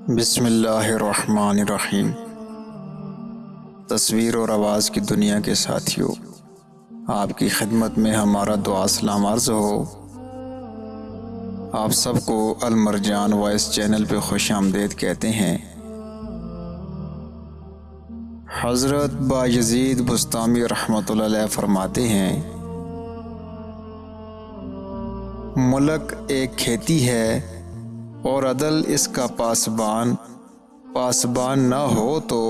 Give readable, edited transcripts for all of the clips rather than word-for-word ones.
بسم اللہ الرحمن الرحیم۔ تصویر اور آواز کی دنیا کے ساتھیوں، آپ کی خدمت میں ہمارا دعا سلام عرض ہو۔ آپ سب کو المرجان وائس چینل پہ خوش آمدید کہتے ہیں۔ حضرت بایزید بسطامی رحمۃ اللہ علیہ فرماتے ہیں، ملک ایک کھیتی ہے اور عدل اس کا پاسبان، پاسبان نہ ہو تو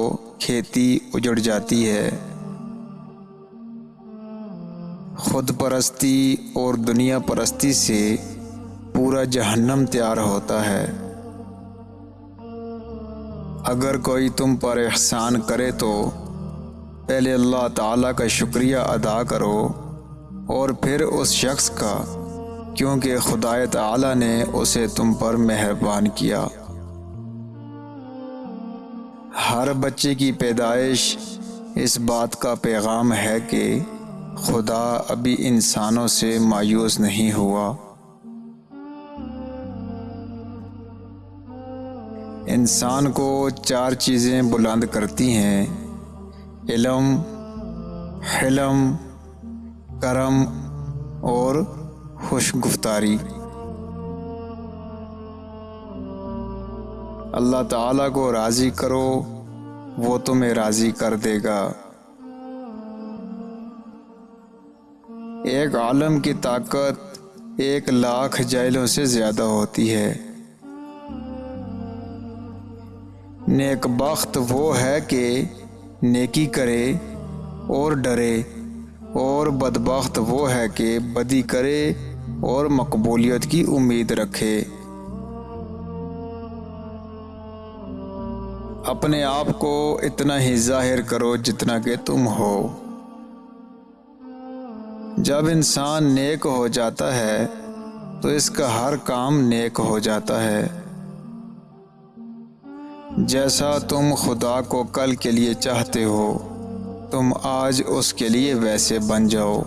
کھیتی اجڑ جاتی ہے۔ خود پرستی اور دنیا پرستی سے پورا جہنم تیار ہوتا ہے۔ اگر کوئی تم پر احسان کرے تو پہلے اللہ تعالیٰ کا شکریہ ادا کرو اور پھر اس شخص کا، کیونکہ خدائے تعالیٰ نے اسے تم پر مہربان کیا۔ ہر بچے کی پیدائش اس بات کا پیغام ہے کہ خدا ابھی انسانوں سے مایوس نہیں ہوا۔ انسان کو 4 چیزیں بلند کرتی ہیں: علم، حلم، کرم اور خوش گفتاری۔ اللہ تعالیٰ کو راضی کرو، وہ تمہیں راضی کر دے گا۔ ایک عالم کی طاقت 1,00,000 جیلوں سے زیادہ ہوتی ہے۔ نیک بخت وہ ہے کہ نیکی کرے اور ڈرے، اور بدبخت وہ ہے کہ بدی کرے اور مقبولیت کی امید رکھے۔ اپنے آپ کو اتنا ہی ظاہر کرو جتنا کہ تم ہو۔ جب انسان نیک ہو جاتا ہے تو اس کا ہر کام نیک ہو جاتا ہے۔ جیسا تم خدا کو کل کے لیے چاہتے ہو، تم آج اس کے لیے ویسے بن جاؤ۔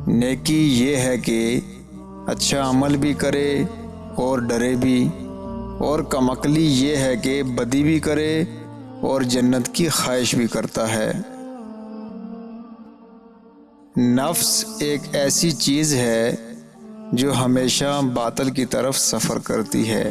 نیکی یہ ہے کہ اچھا عمل بھی کرے اور ڈرے بھی، اور کم عقلی یہ ہے کہ بدی بھی کرے اور جنت کی خواہش بھی کرتا ہے۔ نفس ایک ایسی چیز ہے جو ہمیشہ باطل کی طرف سفر کرتی ہے۔